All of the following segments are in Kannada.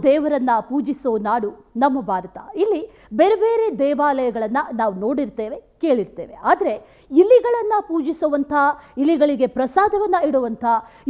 ದೇವರನ್ನ ಪೂಜಿಸೋ ನಾಡು ನಮ್ಮ ಭಾರತ. ಇಲ್ಲಿ ಬೇರೆ ಬೇರೆ ದೇವಾಲಯಗಳನ್ನ ನಾವು ನೋಡಿರ್ತೇವೆ, ಕೇಳಿರ್ತೇವೆ. ಆದರೆ ಇಲಿಗಳನ್ನ ಪೂಜಿಸುವಂಥ, ಇಲಿಗಳಿಗೆ ಪ್ರಸಾದವನ್ನ ಇಡುವಂಥ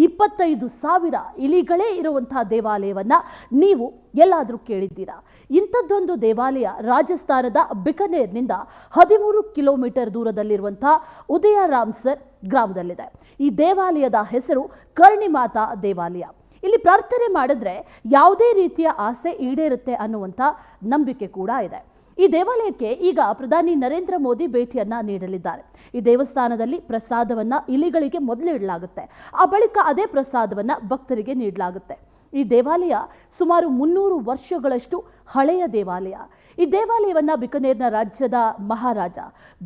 25,000 ಇಲಿಗಳೇ ಇರುವಂತಹ ದೇವಾಲಯವನ್ನ ನೀವು ಎಲ್ಲಾದರೂ ಕೇಳಿದ್ದೀರಾ? ಇಂಥದ್ದೊಂದು ದೇವಾಲಯ ರಾಜಸ್ಥಾನದ ಬಿಕನೇರ್ನಿಂದ 13 ಕಿಲೋಮೀಟರ್ ದೂರದಲ್ಲಿರುವಂತಹ ಉದಯ ರಾಮ್ಸರ್ ಗ್ರಾಮದಲ್ಲಿದೆ. ಈ ದೇವಾಲಯದ ಹೆಸರು ಕರ್ಣಿಮಾತಾ ದೇವಾಲಯ. ಇಲ್ಲಿ ಪ್ರಾರ್ಥನೆ ಮಾಡಿದ್ರೆ ಯಾವುದೇ ರೀತಿಯ ಆಸೆ ಈಡೇರುತ್ತೆ ಅನ್ನುವಂಥ ನಂಬಿಕೆ ಕೂಡ ಇದೆ. ಈ ದೇವಾಲಯಕ್ಕೆ ಈಗ ಪ್ರಧಾನಿ ನರೇಂದ್ರ ಮೋದಿ ಭೇಟಿಯನ್ನ ನೀಡಲಿದ್ದಾರೆ. ಈ ದೇವಸ್ಥಾನದಲ್ಲಿ ಪ್ರಸಾದವನ್ನ ಇಲಿಗಳಿಗೆ ಮೊದಲು ಇಡಲಾಗುತ್ತೆ, ಆ ಬಳಿಕ ಅದೇ ಪ್ರಸಾದವನ್ನ ಭಕ್ತರಿಗೆ ನೀಡಲಾಗುತ್ತೆ. ಈ ದೇವಾಲಯ ಸುಮಾರು 300 ವರ್ಷಗಳಷ್ಟು ಹಳೆಯ ದೇವಾಲಯ. ಈ ದೇವಾಲಯವನ್ನ ಬಿಕನೇರ್ನ ರಾಜ್ಯದ ಮಹಾರಾಜ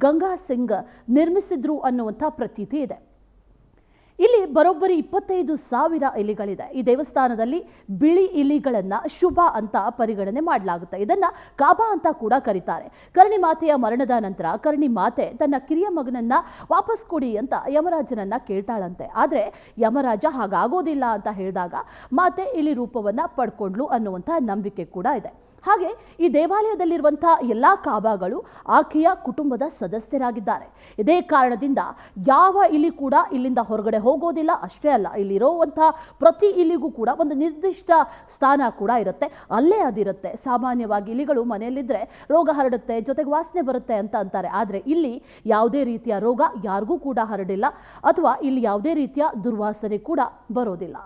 ಗಂಗಾ ಸಿಂಗ್ ನಿರ್ಮಿಸಿದ್ರು ಅನ್ನುವಂಥ ಪ್ರತೀತಿ ಇದೆ. ಇಲ್ಲಿ ಬರೋಬ್ಬರಿ 25,000 ಇಲಿಗಳಿದೆ. ಈ ದೇವಸ್ಥಾನದಲ್ಲಿ ಬಿಳಿ ಇಲಿಗಳನ್ನ ಶುಭ ಅಂತ ಪರಿಗಣನೆ ಮಾಡಲಾಗುತ್ತೆ. ಇದನ್ನ ಕಾಬಾ ಅಂತ ಕೂಡ ಕರೀತಾರೆ. ಕರ್ಣಿ ಮಾತೆಯ ಮರಣದ ನಂತರ ಕರ್ಣಿ ಮಾತೆ ತನ್ನ ಕಿರಿಯ ಮಗನನ್ನ ವಾಪಸ್ ಕೊಡಿ ಅಂತ ಯಮರಾಜನನ್ನ ಕೇಳ್ತಾಳಂತೆ. ಆದ್ರೆ ಯಮರಾಜ ಹಾಗಾಗೋದಿಲ್ಲ ಅಂತ ಹೇಳಿದಾಗ ಮಾತೆ ಇಲಿ ರೂಪವನ್ನ ಪಡ್ಕೊಂಡ್ಲು ಅನ್ನುವಂಥ ನಂಬಿಕೆ ಕೂಡ ಇದೆ. ಹಾಗೆ ಈ ದೇವಾಲಯದಲ್ಲಿರುವಂತಹ ಎಲ್ಲಾ ಕಾಬಾಗಳು ಆಕೆಯ ಕುಟುಂಬದ ಸದಸ್ಯರಾಗಿದ್ದಾರೆ. ಇದೇ ಕಾರಣದಿಂದ ಯಾವ ಇಲಿ ಕೂಡ ಇಲ್ಲಿಂದ ಹೊರಗಡೆ ಹೋಗೋದಿಲ್ಲ. ಅಷ್ಟೇ ಅಲ್ಲ, ಇಲ್ಲಿರುವಂತಹ ಪ್ರತಿ ಇಲಿಗೂ ಕೂಡ ಒಂದು ನಿರ್ದಿಷ್ಟ ಸ್ಥಾನ ಕೂಡ ಇರುತ್ತೆ, ಅಲ್ಲೇ ಅದಿರುತ್ತೆ. ಸಾಮಾನ್ಯವಾಗಿ ಇಲಿಗಳು ಮನೆಯಲ್ಲಿದ್ದರೆ ರೋಗ ಹರಡುತ್ತೆ, ಜೊತೆಗೆ ವಾಸನೆ ಬರುತ್ತೆ ಅಂತ ಅಂತಾರೆ. ಆದರೆ ಇಲ್ಲಿ ಯಾವುದೇ ರೀತಿಯ ರೋಗ ಯಾರಿಗೂ ಕೂಡ ಹರಡಿಲ್ಲ, ಅಥವಾ ಇಲ್ಲಿ ಯಾವುದೇ ರೀತಿಯ ದುರ್ವಾಸನೆ ಕೂಡ ಬರೋದಿಲ್ಲ.